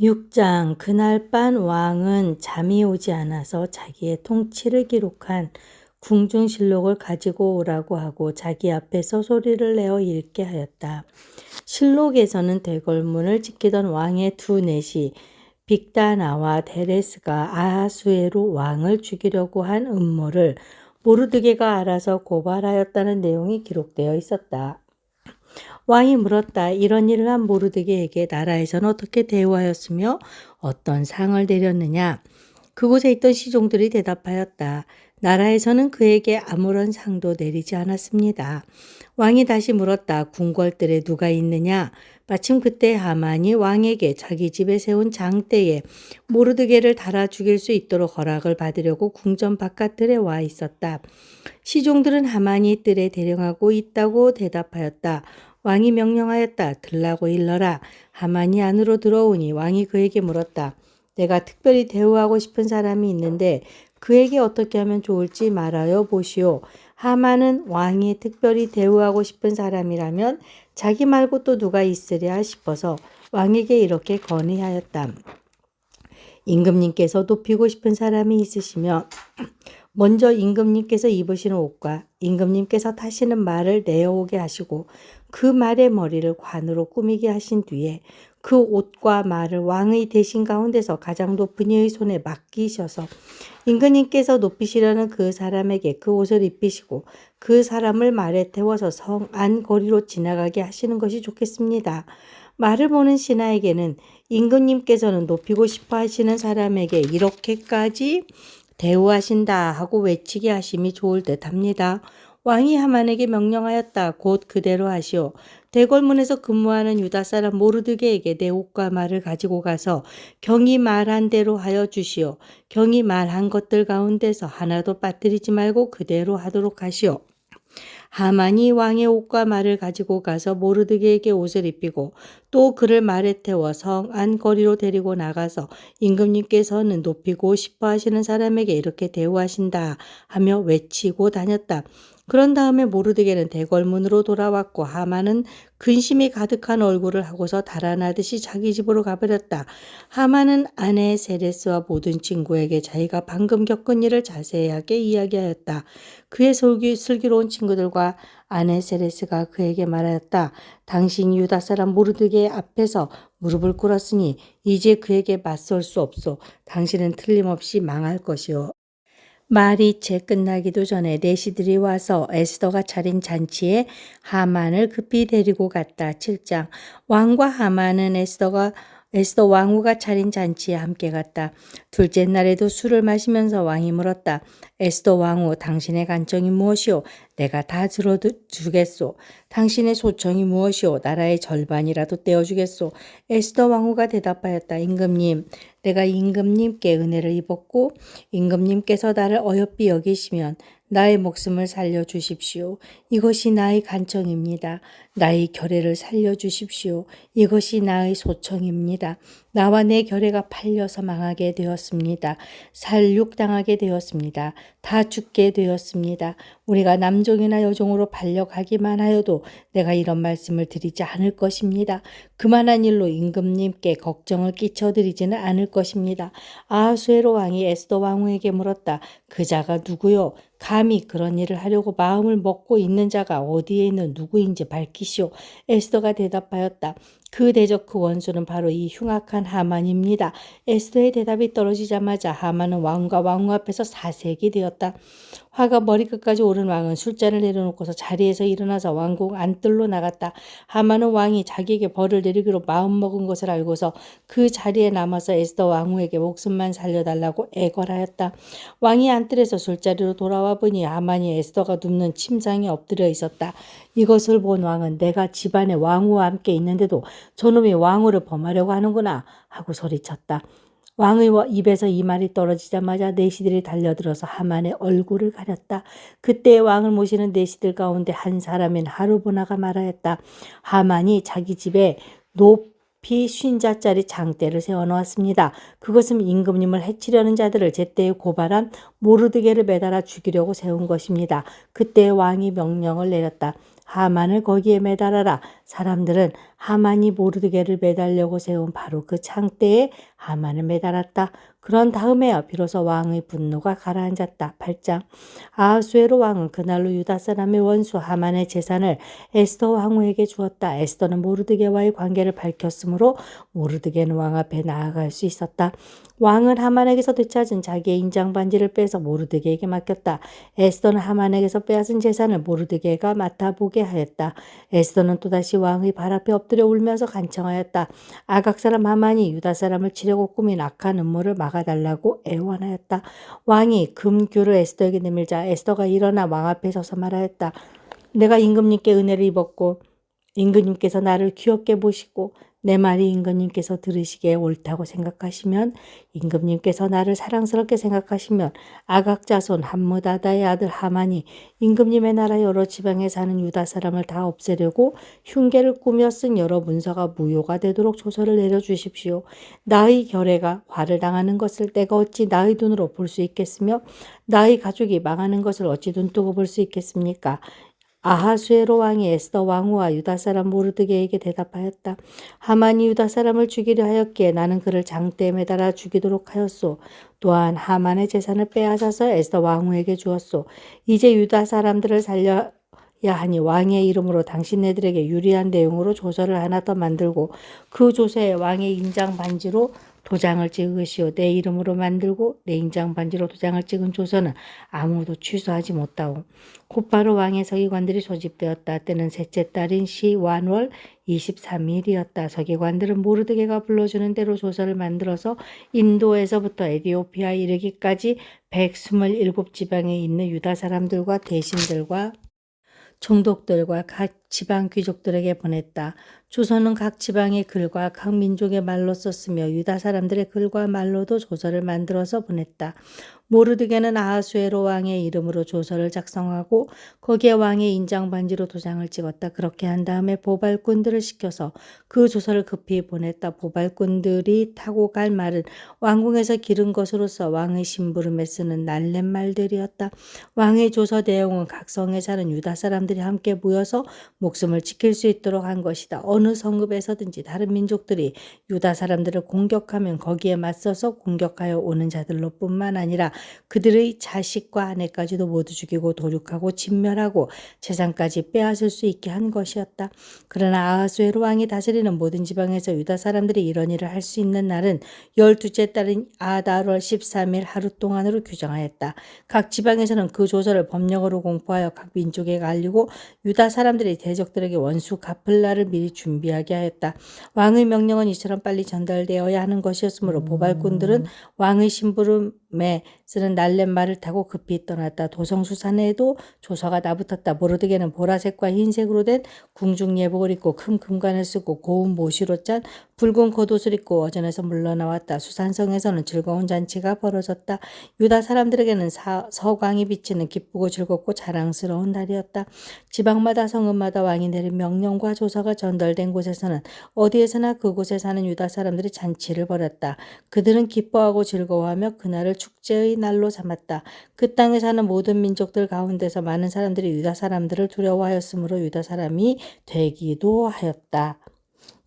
6장 그날 밤 왕은 잠이 오지 않아서 자기의 통치를 기록한 궁중실록을 가지고 오라고 하고 자기 앞에서 소리를 내어 읽게 하였다. 실록에서는 대궐문을 지키던 왕의 두 내시 빅다나와 데레스가 아하수에로 왕을 죽이려고 한 음모를 모르드게가 알아서 고발하였다는 내용이 기록되어 있었다. 왕이 물었다. 이런 일을 한 모르드게에게 나라에서는 어떻게 대우하였으며 어떤 상을 내렸느냐? 그곳에 있던 시종들이 대답하였다. 나라에서는 그에게 아무런 상도 내리지 않았습니다. 왕이 다시 물었다. 궁궐들에 누가 있느냐? 마침 그때 하만이 왕에게 자기 집에 세운 장대에 모르드게를 달아 죽일 수 있도록 허락을 받으려고 궁전 바깥들에 와 있었다. 시종들은 하만이 뜰에 대령하고 있다고 대답하였다. 왕이 명령하였다. 들라고 일러라. 하만이 안으로 들어오니 왕이 그에게 물었다. 내가 특별히 대우하고 싶은 사람이 있는데 그에게 어떻게 하면 좋을지 말하여 보시오. 하만은 왕이 특별히 대우하고 싶은 사람이라면 자기 말고 또 누가 있으랴 싶어서 왕에게 이렇게 건의하였다. 임금님께서 높이고 싶은 사람이 있으시며 먼저 임금님께서 입으시는 옷과 임금님께서 타시는 말을 내어오게 하시고 그 말의 머리를 관으로 꾸미게 하신 뒤에 그 옷과 말을 왕의 대신 가운데서 가장 높은 이의 손에 맡기셔서 임금님께서 높이시려는 그 사람에게 그 옷을 입히시고 그 사람을 말에 태워서 성 안 거리로 지나가게 하시는 것이 좋겠습니다. 말을 보는 신하에게는 임금님께서는 높이고 싶어 하시는 사람에게 이렇게까지 대우하신다 하고 외치게 하심이 좋을 듯 합니다. 왕이 하만에게 명령하였다. 곧 그대로 하시오. 대궐문에서 근무하는 유다 사람 모르드게에게 내 옷과 말을 가지고 가서 경이 말한 대로 하여 주시오. 경이 말한 것들 가운데서 하나도 빠뜨리지 말고 그대로 하도록 하시오. 하만이 왕의 옷과 말을 가지고 가서 모르드게에게 옷을 입히고 또 그를 말에 태워 성 안 거리로 데리고 나가서 임금님께서는 높이고 싶어 하시는 사람에게 이렇게 대우하신다 하며 외치고 다녔다. 그런 다음에 모르드게는 대궐문으로 돌아왔고 하만은 근심이 가득한 얼굴을 하고서 달아나듯이 자기 집으로 가버렸다. 하만은 아내 세레스와 모든 친구에게 자기가 방금 겪은 일을 자세하게 이야기하였다. 그의 슬기로운 친구들과 아내 세레스가 그에게 말하였다. 당신이 유다 사람 모르드게 앞에서 무릎을 꿇었으니 이제 그에게 맞설 수 없소. 당신은 틀림없이 망할 것이오. 말이 채 끝나기도 전에 내시들이 와서 에스더가 차린 잔치에 하만을 급히 데리고 갔다. 7장 왕과 하만은 에스더 왕후가 차린 잔치에 함께 갔다. 둘째 날에도 술을 마시면서 왕이 물었다. 에스더 왕후, 당신의 간청이 무엇이오? 내가 다 들어주겠소. 당신의 소청이 무엇이오? 나라의 절반이라도 떼어주겠소. 에스더 왕후가 대답하였다. 임금님, 내가 임금님께 은혜를 입었고 임금님께서 나를 어여삐 여기시면 나의 목숨을 살려주십시오. 이것이 나의 간청입니다. 나의 결례를 살려주십시오. 이것이 나의 소청입니다. 나와 내 결례가 팔려서 망하게 되었습니다. 살육당하게 되었습니다. 다 죽게 되었습니다. 우리가 남종이나 여종으로 반력하기만 하여도 내가 이런 말씀을 드리지 않을 것입니다. 그만한 일로 임금님께 걱정을 끼쳐드리지는 않을 것입니다. 아하수에로 왕이 에스더 왕후에게 물었다. 그 자가 누구요? 감히 그런 일을 하려고 마음을 먹고 있는 자가 어디에 있는 누구인지 밝히시오. 에스더가 대답하였다. 그 대적 그 원수는 바로 이 흉악한 하만입니다. 에스더의 대답이 떨어지자마자 하만은 왕과 왕후 앞에서 사색이 되었다. 화가 머리끝까지 오른 왕은 술잔을 내려놓고서 자리에서 일어나서 왕궁 안뜰로 나갔다. 하만은 왕이 자기에게 벌을 내리기로 마음먹은 것을 알고서 그 자리에 남아서 에스더 왕후에게 목숨만 살려달라고 애걸하였다. 왕이 안뜰에서 술자리로 돌아와 보니 하만이 에스더가 눕는 침상에 엎드려 있었다. 이것을 본 왕은 내가 집안에 왕후와 함께 있는데도 저놈이 왕후를 범하려고 하는구나 하고 소리쳤다. 왕의 입에서 이 말이 떨어지자마자 내시들이 달려들어서 하만의 얼굴을 가렸다. 그때 왕을 모시는 내시들 가운데 한 사람인 하르보나가 말하였다. 하만이 자기 집에 높이 50자짜리 장대를 세워놓았습니다. 그것은 임금님을 해치려는 자들을 제때에 고발한 모르드게를 매달아 죽이려고 세운 것입니다. 그때 왕이 명령을 내렸다. 하만을 거기에 매달아라. 사람들은 하만이 모르드게를 매달려고 세운 바로 그 창대에 하만을 매달았다. 그런 다음에야 비로소 왕의 분노가 가라앉았다. 8장. 아하수에로 왕은 그날로 유다 사람의 원수 하만의 재산을 에스더 왕후에게 주었다. 에스더는 모르드게와의 관계를 밝혔으므로 모르드게는 왕 앞에 나아갈 수 있었다. 왕은 하만에게서 되찾은 자기의 인장 반지를 빼서 모르드게에게 맡겼다. 에스더는 하만에게서 빼앗은 재산을 모르드게가 맡아보게 하였다. 에스더는 또다시 왕의 발 앞에 엎드려 울면서 간청하였다. 아각 사람 하만이 유다 사람을 치려고 꾸민 악한 음모를 막아달라고 애원하였다. 왕이 금규를 에스더에게 내밀자 에스더가 일어나 왕 앞에 서서 말하였다. 내가 임금님께 은혜를 입었고 임금님께서 나를 귀엽게 보시고 내 말이 임금님께서 들으시기에 옳다고 생각하시면 임금님께서 나를 사랑스럽게 생각하시면 아각 자손 함므다다의 아들 하만이 임금님의 나라 여러 지방에 사는 유다 사람을 다 없애려고 흉계를 꾸며 쓴 여러 문서가 무효가 되도록 조서를 내려주십시오. 나의 결례가 화를 당하는 것을 내가 어찌 나의 눈으로 볼 수 있겠으며 나의 가족이 망하는 것을 어찌 눈뜨고 볼 수 있겠습니까? 아하수에로 왕이 에스더 왕후와 유다 사람 모르드게에게 대답하였다. 하만이 유다 사람을 죽이려 하였기에 나는 그를 장대에 매달아 죽이도록 하였소. 또한 하만의 재산을 빼앗아서 에스더 왕후에게 주었소. 이제 유다 사람들을 살려야 하니 왕의 이름으로 당신네들에게 유리한 내용으로 조서를 하나 더 만들고 그 조서에 왕의 인장 반지로 도장을 찍으시오. 내 이름으로 만들고 내 인장 반지로 도장을 찍은 조서는 아무도 취소하지 못하오. 곧바로 왕의 서기관들이 소집되었다. 때는 셋째 달인 시완월 23일이었다. 서기관들은 모르드게가 불러주는 대로 조서를 만들어서 인도에서부터 에디오피아에 이르기까지 127지방에 있는 유다 사람들과 대신들과 총독들과 각 지방 귀족들에게 보냈다. 조서는 각 지방의 글과 각 민족의 말로 썼으며 유다 사람들의 글과 말로도 조서를 만들어서 보냈다. 모르드게는 아하수에로 왕의 이름으로 조서를 작성하고 거기에 왕의 인장 반지로 도장을 찍었다. 그렇게 한 다음에 보발꾼들을 시켜서 그 조서를 급히 보냈다. 보발꾼들이 타고 갈 말은 왕궁에서 기른 것으로서 왕의 심부름에 쓰는 날렛말들이었다. 왕의 조서 내용은 각 성에 사는 유다 사람들이 함께 모여서 목숨을 지킬 수 있도록 한 것이다. 어느 성읍에서든지 다른 민족들이 유다 사람들을 공격하면 거기에 맞서서 공격하여 오는 자들로 뿐만 아니라 그들의 자식과 아내까지도 모두 죽이고 도륙하고 진멸하고 재산까지 빼앗을 수 있게 한 것이었다. 그러나 아하수에로 왕이 다스리는 모든 지방에서 유다 사람들이 이런 일을 할 수 있는 날은 12째 달인 아달월 13일 하루 동안으로 규정하였다. 각 지방에서는 그 조서를 법령으로 공포하여 각 민족에 알리고 유다 사람들이 대적들에게 원수 갚을 날을 미리 준비하게 하였다. 왕의 명령은 이처럼 빨리 전달되어야 하는 것이었으므로 보발꾼들은 왕의 심부름에 쓰는 날렛말을 타고 급히 떠났다. 도성수산에도 조서가 나붙었다. 모르드게는 보라색과 흰색으로 된 궁중 예복을 입고 큰 금관을 쓰고 고운 모시로 짠 붉은 겉옷을 입고 어전에서 물러나왔다. 수산성에서는 즐거운 잔치가 벌어졌다. 유다 사람들에게는 서광이 비치는 기쁘고 즐겁고 자랑스러운 날이었다. 지방마다 성읍마다 왕이 내린 명령과 조서가 전달된 곳에서는 어디에서나 그곳에 사는 유다 사람들이 잔치를 벌였다. 그들은 기뻐하고 즐거워하며 그날을 축제의 날로 삼았다. 그 땅에 사는 모든 민족들 가운데서 많은 사람들이 유다 사람들을 두려워하였으므로 유다 사람이 되기도 하였다.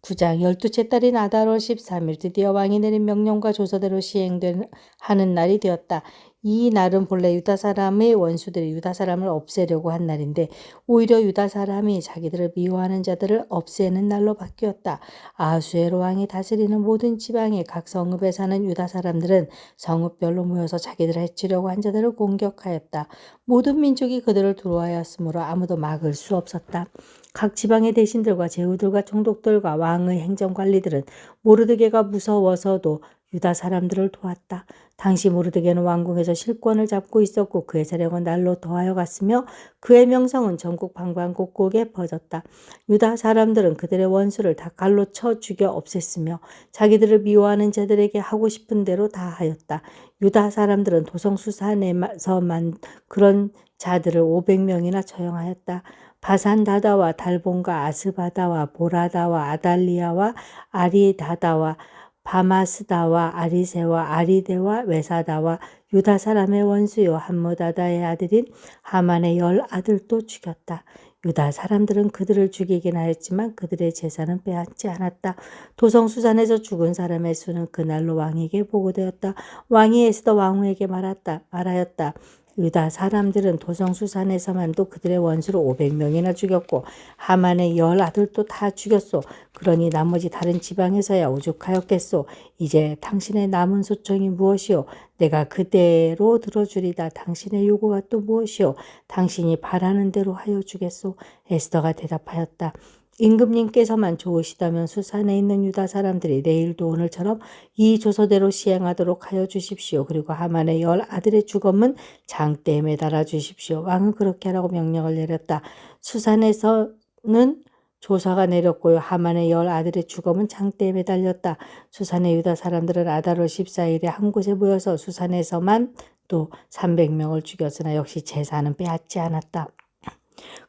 9장 12째 달인 아달월 13일 드디어 왕이 내린 명령과 조서대로 시행하는 날이 되었다. 이 날은 본래 유다 사람의 원수들이 유다 사람을 없애려고 한 날인데 오히려 유다 사람이 자기들을 미워하는 자들을 없애는 날로 바뀌었다. 아하수에로 왕이 다스리는 모든 지방의 각 성읍에 사는 유다 사람들은 성읍별로 모여서 자기들을 해치려고 한 자들을 공격하였다. 모든 민족이 그들을 두려워하였으므로 아무도 막을 수 없었다. 각 지방의 대신들과 제후들과 총독들과 왕의 행정관리들은 모르드게가 무서워서도 유다 사람들을 도왔다. 당시 모르드게는 왕궁에서 실권을 잡고 있었고 그의 세력은 날로 더하여 갔으며 그의 명성은 전국 방방곡곡에 퍼졌다. 유다 사람들은 그들의 원수를 다 칼로 쳐 죽여 없앴으며 자기들을 미워하는 자들에게 하고 싶은 대로 다 하였다. 유다 사람들은 도성수산에서만 그런 자들을 500명이나 처형하였다. 바산다다와 달본과 아스바다와 보라다와 아달리아와 아리다다와 바마스다와 아리세와 아리데와 외사다와 유다 사람의 원수요 함므다다의 아들인 하만의 10 아들도 죽였다. 유다 사람들은 그들을 죽이긴 하였지만 그들의 제사는 빼앗지 않았다. 도성 수산에서 죽은 사람의 수는 그날로 왕에게 보고되었다. 왕이 에스더 왕후에게 말하였다. 유다 사람들은 도성 수산에서만도 그들의 원수로 500명이나 죽였고 하만의 10 아들도 다 죽였소. 그러니 나머지 다른 지방에서야 오죽하였겠소. 이제 당신의 남은 소청이 무엇이오? 내가 그대로 들어주리다. 당신의 요구가 또 무엇이오? 당신이 바라는 대로 하여 주겠소. 에스더가 대답하였다. 임금님께서만 좋으시다면 수산에 있는 유다 사람들이 내일도 오늘처럼 이 조서대로 시행하도록 하여 주십시오. 그리고 하만의 10 아들의 죽음은 장대에 매달아 주십시오. 왕은 그렇게 하라고 명령을 내렸다. 수산에서는 조사가 내렸고요. 하만의 10 아들의 죽음은 장대에 매달렸다. 수산의 유다 사람들은 아달월 14일에 한 곳에 모여서 수산에서만 또 300명을 죽였으나 역시 제사는 빼앗지 않았다.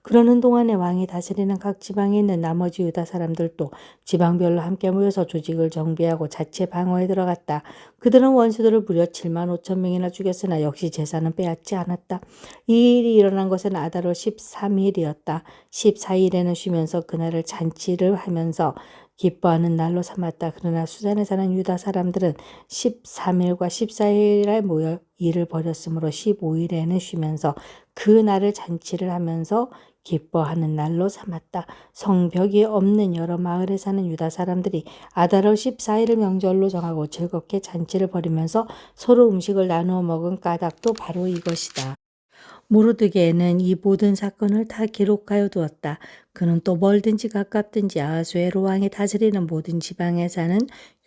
그러는 동안에 왕이 다스리는 각 지방에 있는 나머지 유다 사람들도 지방별로 함께 모여서 조직을 정비하고 자체 방어에 들어갔다. 그들은 원수들을 무려 7만 5천 명이나 죽였으나 역시 제사는 빼앗지 않았다. 이 일이 일어난 것은 아달월 13일이었다. 14일에는 쉬면서 그날을 잔치를 하면서 기뻐하는 날로 삼았다. 그러나 수산에 사는 유다 사람들은 13일과 14일에 모여 일을 벌였으므로 15일에는 쉬면서 그 날을 잔치를 하면서 기뻐하는 날로 삼았다. 성벽이 없는 여러 마을에 사는 유다 사람들이 아달월 14일을 명절로 정하고 즐겁게 잔치를 벌이면서 서로 음식을 나누어 먹은 까닭도 바로 이것이다. 모르드게는 이 모든 사건을 다 기록하여 두었다. 그는 또 멀든지 가깝든지 아하수에로 왕이 다스리는 모든 지방에 사는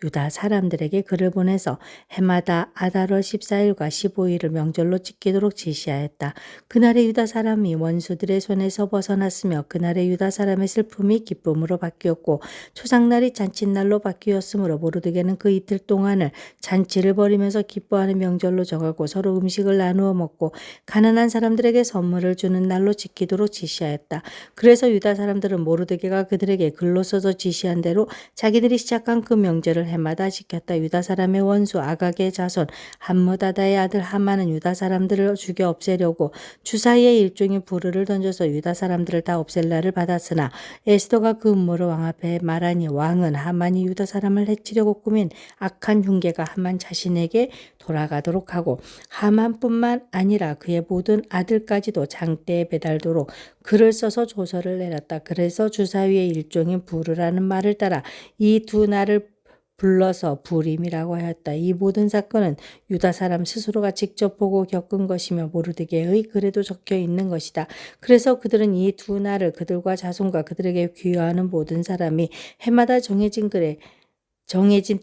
유다 사람들에게 글을 보내서 해마다 아달월 14일과 15일을 명절로 지키도록 지시하였다. 그날의 유다 사람이 원수들의 손에서 벗어났으며 그날의 유다 사람의 슬픔이 기쁨으로 바뀌었고 초상날이 잔칫날로 바뀌었으므로 모르드게는 그 이틀 동안을 잔치를 벌이면서 기뻐하는 명절로 정하고 서로 음식을 나누어 먹고 가난한 사람들에게 선물을 주는 날로 지키도록 지시하였다. 그래서 유다 사람들은 모르드게가 그들에게 글로 써서 지시한 대로 자기들이 시작한 그 명절을 해마다 지켰다. 유다 사람의 원수 아각의 자손 함므다다의 아들 하만은 유다 사람들을 죽여 없애려고 주사위에 일종의 불을 던져서 유다 사람들을 다 없앨 날을 받았으나 에스더가 그 음모를 왕 앞에 말하니 왕은 하만이 유다 사람을 해치려고 꾸민 악한 흉계가 하만 자신에게 돌아가도록 하고 하만뿐만 아니라 그의 모든 아들까지도 장대에 배달도록 글을 써서 조서를 내렸다. 그래서 주사위의 일종인 부르라는 말을 따라 이 두 날을 불러서 부림이라고 하였다. 이 모든 사건은 유다 사람 스스로가 직접 보고 겪은 것이며 모르드게의 글에도 적혀 있는 것이다. 그래서 그들은 이 두 날을 그들과 자손과 그들에게 귀화하는 모든 사람이 해마다 정해진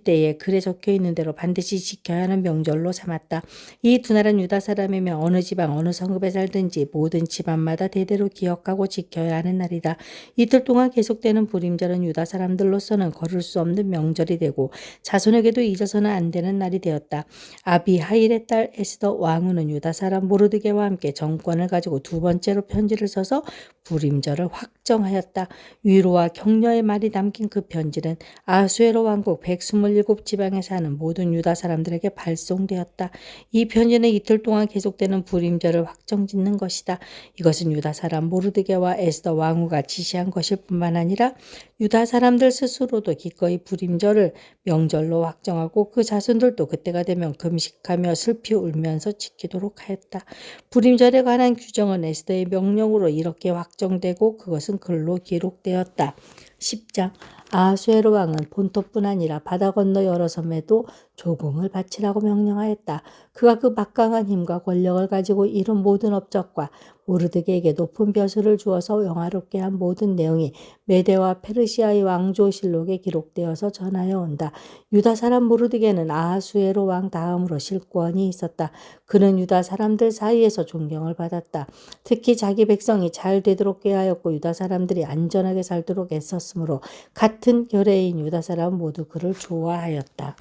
때에 글에 적혀 있는 대로 반드시 지켜야 하는 명절로 삼았다. 이 두 날은 유다 사람이며 어느 지방 어느 성읍에 살든지 모든 집안마다 대대로 기억하고 지켜야 하는 날이다. 이틀 동안 계속되는 부림절은 유다 사람들로서는 거를 수 없는 명절이 되고 자손에게도 잊어서는 안 되는 날이 되었다. 아비하일의 딸 에스더 왕후는 유다 사람 모르드게와 함께 정권을 가지고 두 번째로 편지를 써서 부림절을 확정하였다. 위로와 격려의 말이 담긴 그 편지는 아수에로 왕국 127지방에 사는 모든 유다 사람들에게 발송되었다. 이 편지는 이틀 동안 계속되는 부림절을 확정짓는 것이다. 이것은 유다 사람 모르드게와 에스더 왕후가 지시한 것일 뿐만 아니라 유다 사람들 스스로도 기꺼이 부림절을 명절로 확정하고 그 자손들도 그때가 되면 금식하며 슬피 울면서 지키도록 하였다. 부림절에 관한 규정은 에스더의 명령으로 이렇게 확정되고 그것은 글로 기록되었다. 10장 아하수에로 왕은 본토뿐 아니라 바다 건너 여러 섬에도 조공을 바치라고 명령하였다. 그가 그 막강한 힘과 권력을 가지고 이룬 모든 업적과 모르드게에게 높은 벼슬을 주어서 영화롭게 한 모든 내용이 메대와 페르시아의 왕조실록에 기록되어서 전하여 온다. 유다 사람 모르드게는 아하수에로 왕 다음으로 실권이 있었다. 그는 유다 사람들 사이에서 존경을 받았다. 특히 자기 백성이 잘 되도록 꾀하였고 유다 사람들이 안전하게 살도록 애썼으므로 같은 결의인 유다 사람 모두 그를 좋아하였다.